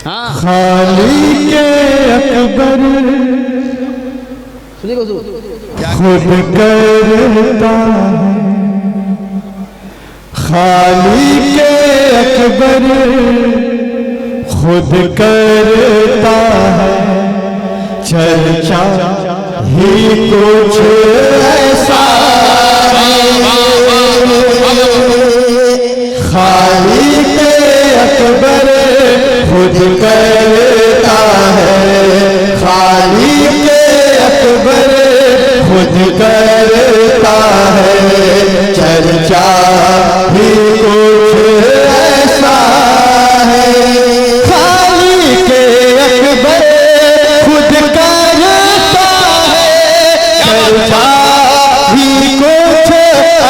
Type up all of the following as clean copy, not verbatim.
खालिक अकबर खुद करता है, खालिक अकबर खुद करता है, चर्चा ही कुछ ऐसा खालिक अकबर खुद करता है, खालिक अकबर खुद करता है, चर्चा भी कुछ ऐसा है। खालिक अकबर खुद करता है, चर्चा भी कुछ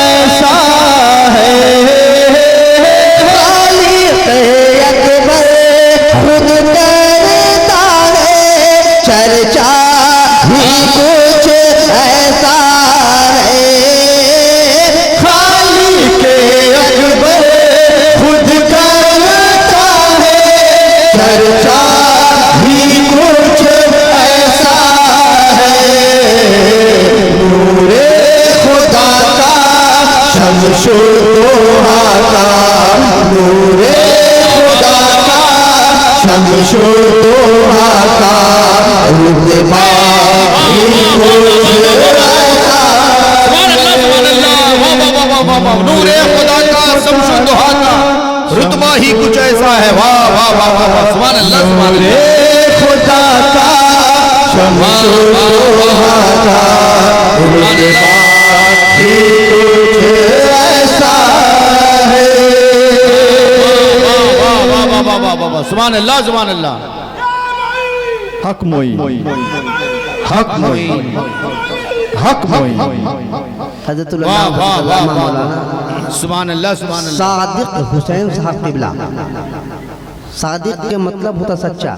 ऐसा है। खालिक अकबर खुद करता है, चर्चा भी कुछ ऐसा है। खालिक अकबर खुद करता है, चर्चा भी कुछ ऐसा है। नूरे खुदा का शम्सो दोहा का, नूरे खुदा का शम्सो दोहा का, रुतबा भी कुछ ऐसा। नूरे खुदा का शम्सो दोहा का रुतबा ही कुछ ऐसा है। वाह वाह वाह वाह, सुभान अल्लाह सुभान अल्लाह। खुदा का शम्सो दोहा का, रुतबा ही कुछ ऐसा है। सुभान अल्लाह सुभान अल्लाह। हक मोई, हक मोई, हक मोई। हज़रतुल वाह वाह वाह वाह, मौलाना सुभान अल्लाह सुभान अल्लाह। सादिक हुसैन साहब क़िबला। सादिक के मतलब होता सच्चा,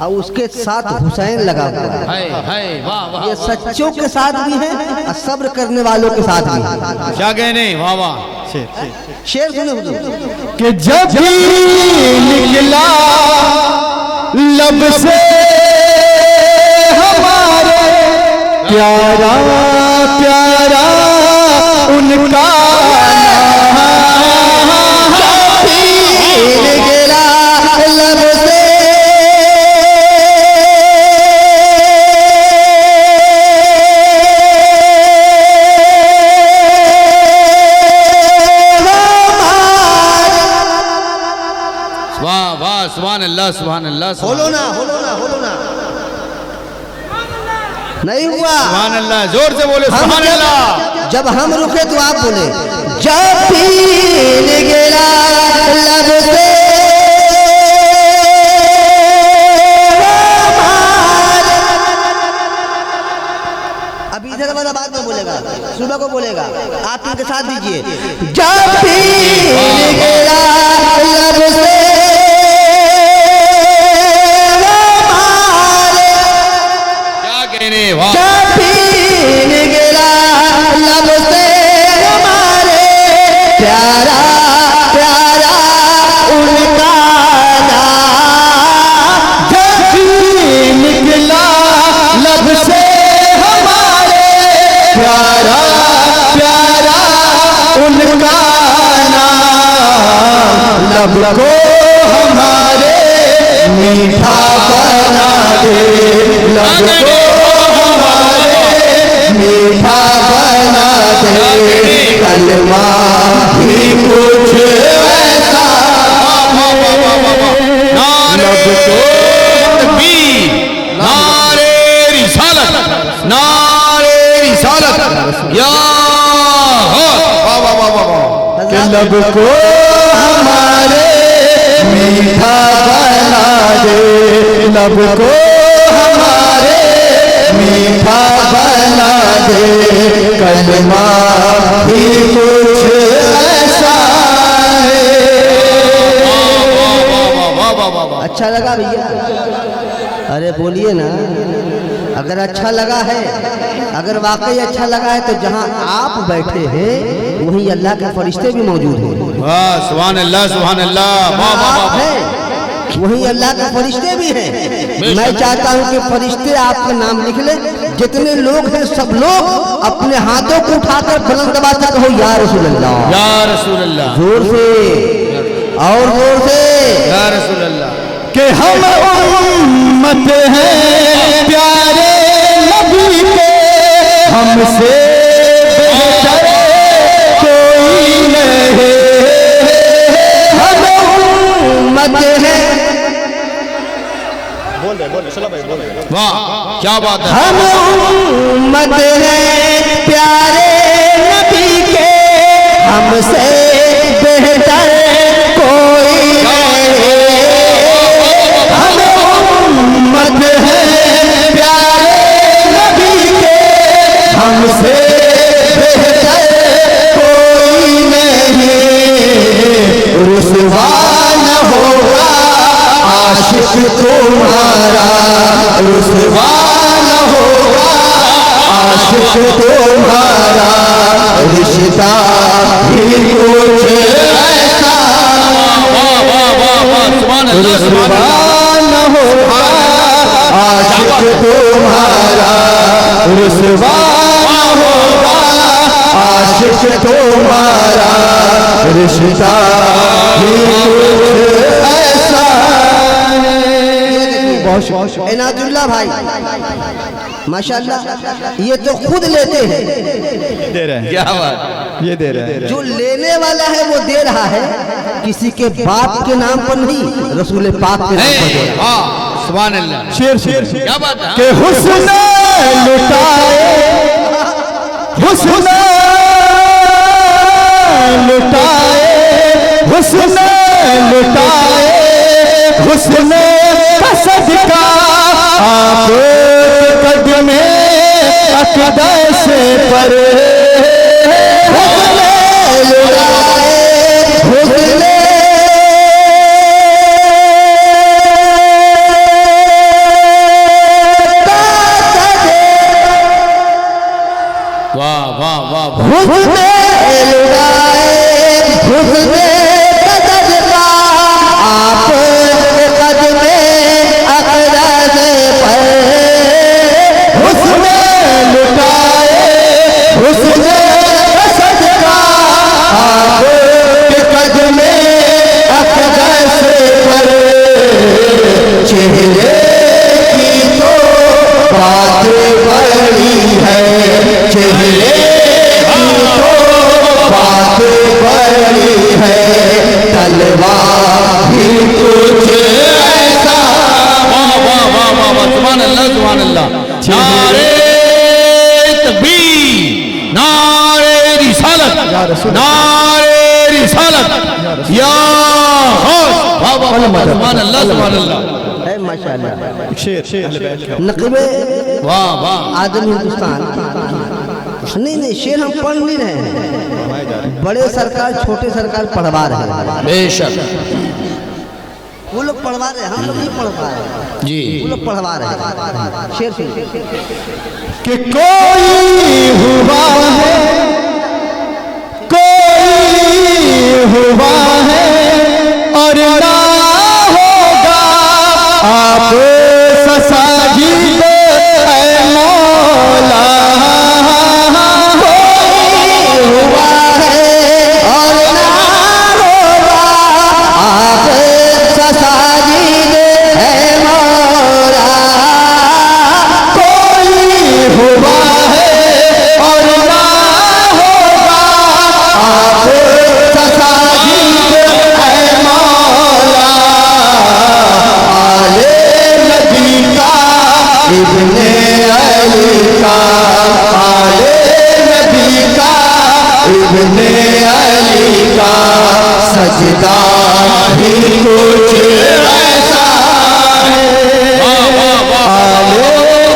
और उसके साथ हुसैन लगा हुआ है। हाय वाह वाह, ये सच्चों के साथ भी है और सब्र करने वालों के साथ भी है। क्या कहने, वाह वाह। शेर सुने हुजूर। कि जब भी निकला लब से हमारे प्यारा प्यारा उनका नाम, निकला लब से वाह वाह, सुभान अल्लाह सुभान अल्लाह। बोलो ना, बोलो ना, बोलो ना। नहीं हुआ। सुभान अल्लाह, जोर से बोले सुभान अल्लाह। जब हम रुके तो आप बोले, जब भी निकला लब से अब इधर वाला बाद में बोलेगा, सुबह को बोलेगा, आप इनके साथ दीजिए। जब भी निकला लब से वाह, जब भी निकला लब से हमारे प्यारा प्यारा उनका नाम, जब भी निकला लब से हमारे प्यारा प्यारा उनका नाम, लब को हमारे मीठा बना दे, लब को मीठा बना दे, कलमा भी कुछ ऐसा लब को तकबीर, नारे रिसालत, नारे रिसालत, या वाह वाह वाह वाह। कि लब को हमारे मीठा बना दे, लब को हमारे मीठा बना दे, कलमा भी कुछ ऐसा है। अच्छा लगा भैया? अरे बोलिए ना, अगर अच्छा लगा है, अगर वाकई अच्छा लगा है तो जहां आप बैठे हैं वहीं अल्लाह के फरिश्ते भी मौजूद हैं। वाह सुभान अल्लाह सुभान अल्लाह। वाह वाह आप वाह। हैं, वही अल्लाह के फरिश्ते भी हैं। मैं चाहता हूँ कि फरिश्ते आपका नाम लिख ले, जितने लोग हैं सब लोग अपने हाथों को उठाकर बुलंद आवाज से कहो या रसूल अल्लाह, या रसूल अल्लाह, जोर से और जोर से या रसूल अल्लाह। कि हम उम्मत हैं प्यारे नबी के, हमसे बेहतर कोई नहीं। हम उम्मत हैं, वाह क्या बात है। हम उम्मत हैं प्यारे नबी के, हमसे बेहतर कोई नहीं। हम उम्मत हैं प्यारे नबी के, हमसे बेहतर कोई नहीं। रुसवा न होगा आशिक तुम्हारा, रुसवा न होगा आशिक तुम्हारा। रिश्ता ही कुछ ऐसा, रुसवा न होगा आशिक तुम्हारा, रुसवा न होगा आशिक तुम्हारा। रिश्ता ही कुछ ऐसा। इनाजुल्लाह भाई माशाल्लाह, ये तो खुद लेते हैं, दे रहे हैं, क्या बात। ये दे रहे हैं। जो लेने वाला है वो दे रहा है, किसी के बाप के नाम पर नहीं, रसूल पाक के नाम पर दे रहा है। हाँ सुभान अल्लाह, शेर शेर क्या बात है। के हुस्न लुटाए, हुस्न लुटाए, हुस्न लुटाए, हुस्न का सदका आप कदमे अक़दस पर। हुस्न लुटाए, हुस्न वाह वाह वाह वाह। हुस्न लुटाए, हुस्न का सदका आप कदमे अक़दस पर। हुस्न लुटाए, हुस्न का सदका आप कदमे अक़दस पर। चेहरे की तो बात बड़ी है, चेहरे की तो बात बड़ी है, तलवार भी कुछ ऐसा। वाह वाह वाह वाह वाह, सुभान अल्लाह सुभान अल्लाह। नारे तकबीर, नारे रिसालत, नारे रिसालत, या गौस। वाह वाह वाह, सुभान अल्लाह सुभान अल्लाह। है माशाल्लाह। शेर शेर नक़ीबे वाह वाह आदम हिंदुस्तान, नहीं नहीं शेर हम पढ़ नहीं रहे हैं, बड़े सरकार छोटे सरकार पढ़वा रहे हैं। बेशक वो लोग पढ़वा रहे हैं, हम लोग नहीं पढ़ पा रहे हैं, जी। वो लोग पढ़वा रहे हैं। शेर सुन, कि कोई हुआ है, कोई हुआ है और ना होगा आप ससाजिद ऐ मौला। कोई हुआ है और ना होगा आप ससाजिद है मौला। कोई हुआ है और ना होगा आप ससाजिद ऐ मौला। आले नबी का इब्ने अली का, आले नबी का इब्ने अली का सजदा भी कुछ ऐसा है। आले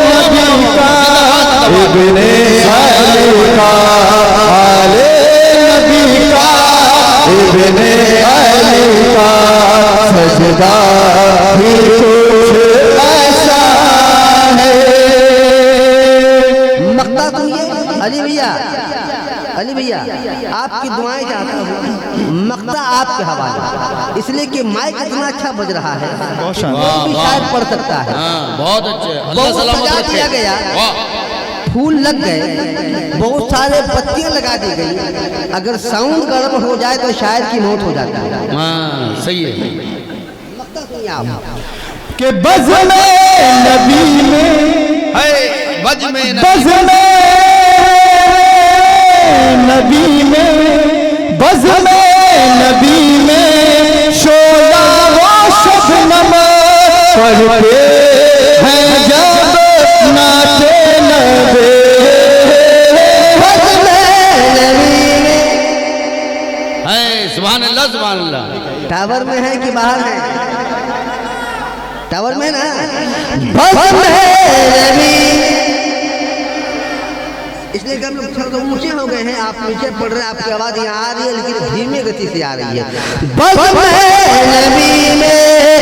नबी का इब्ने अली का, आले नबी का इब्ने अली का सजदा भी कुछ ऐसा है। मक्ता सुनिए अली भैया, अली भैया आपकी दुआएं चाहता हूँ, मक्ता आपके हवाले, इसलिए कि माइक इतना अच्छा बज रहा है कोई भी शायद पढ़ सकता है। हाँ, बहुत अच्छे, अल्लाह बहुत सलामत सजा रखे। दिया गया, वाह, फूल लग गए, बहुत सारे बत्तियां लगा दी गई। अगर साउंड गर्म हो जाए तो शायद की मौत हो जाती है। हाँ, सही है। मक्ता सुनिए आप के बज़ में नबी में, है बज में बज़ में नबी में, बज़ में नबी में शोला वो शबनम पढ़ते हैं जब नाते नबी। बज़ में नबी में, है, सुभान अल्लाह, सुभान अल्लाह। टावर में है कि बाहर है? टावर में ना। बज़ में नबी, इसलिए कि हम लोग थोड़ा ऊंचे हो गए हैं, आप नीचे पढ़ रहे हैं, आपकी आवाज यहाँ आ रही है लेकिन धीमी गति से आ रही है। बज़ में नबी में